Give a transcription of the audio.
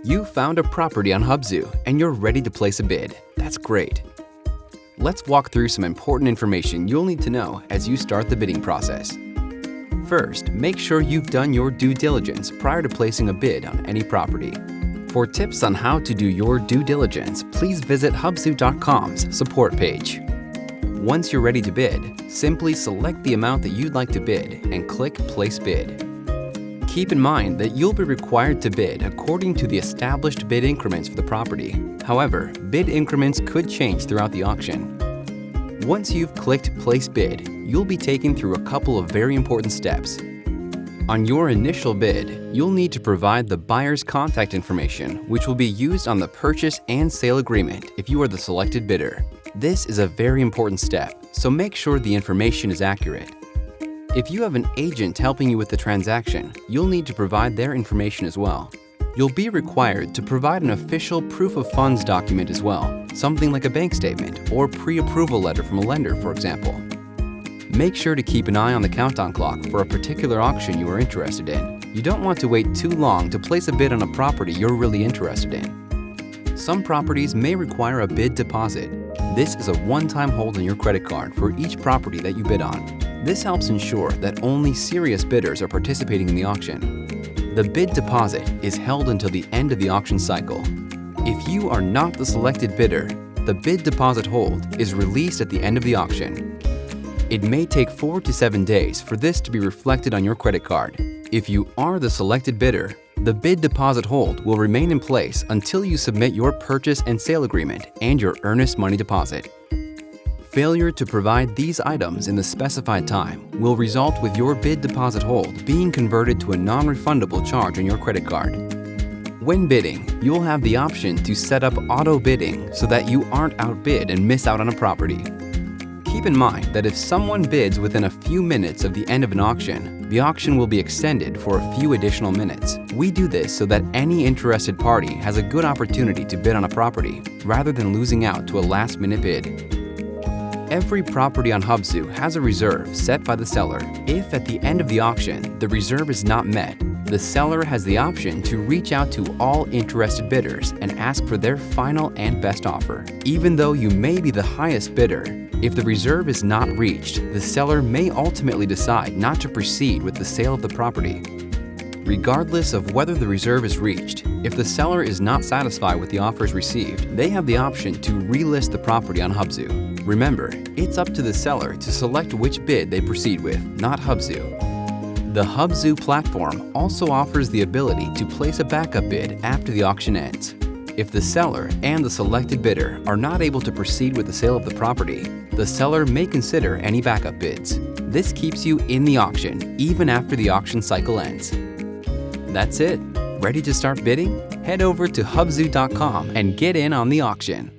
You found a property on Hubzu and you're ready to place a bid. That's great. Let's walk through some important information you'll need to know as you start the bidding process. First, make sure you've done your due diligence prior to placing a bid on any property. For tips on how to do your due diligence, please visit Hubzu.com's support page. Once you're ready to bid, simply select the amount that you'd like to bid and click Place Bid. Keep in mind that you'll be required to bid according to the established bid increments for the property. However, bid increments could change throughout the auction. Once you've clicked Place Bid, you'll be taken through a couple of very important steps. On your initial bid, you'll need to provide the buyer's contact information, which will be used on the purchase and sale agreement if you are the selected bidder. This is a very important step, so make sure the information is accurate. If you have an agent helping you with the transaction, you'll need to provide their information as well. You'll be required to provide an official proof of funds document as well, something like a bank statement or pre-approval letter from a lender, for example. Make sure to keep an eye on the countdown clock for a particular auction you are interested in. You don't want to wait too long to place a bid on a property you're really interested in. Some properties may require a bid deposit. This is a one-time hold on your credit card for each property that you bid on. This helps ensure that only serious bidders are participating in the auction. The bid deposit is held until the end of the auction cycle. If you are not the selected bidder, the bid deposit hold is released at the end of the auction. It may take 4 to 7 days for this to be reflected on your credit card. If you are the selected bidder, the bid deposit hold will remain in place until you submit your purchase and sale agreement and your earnest money deposit. Failure to provide these items in the specified time will result with your bid deposit hold being converted to a non-refundable charge on your credit card. When bidding, you'll have the option to set up auto bidding so that you aren't outbid and miss out on a property. Keep in mind that if someone bids within a few minutes of the end of an auction, the auction will be extended for a few additional minutes. We do this so that any interested party has a good opportunity to bid on a property, rather than losing out to a last-minute bid. Every property on Hubzu has a reserve set by the seller. If at the end of the auction, the reserve is not met, the seller has the option to reach out to all interested bidders and ask for their final and best offer. Even though you may be the highest bidder, if the reserve is not reached, the seller may ultimately decide not to proceed with the sale of the property. Regardless of whether the reserve is reached, if the seller is not satisfied with the offers received, they have the option to relist the property on Hubzu. Remember, it's up to the seller to select which bid they proceed with, not Hubzu. The Hubzu platform also offers the ability to place a backup bid after the auction ends. If the seller and the selected bidder are not able to proceed with the sale of the property, the seller may consider any backup bids. This keeps you in the auction even after the auction cycle ends. That's it. Ready to start bidding? Head over to Hubzu.com and get in on the auction.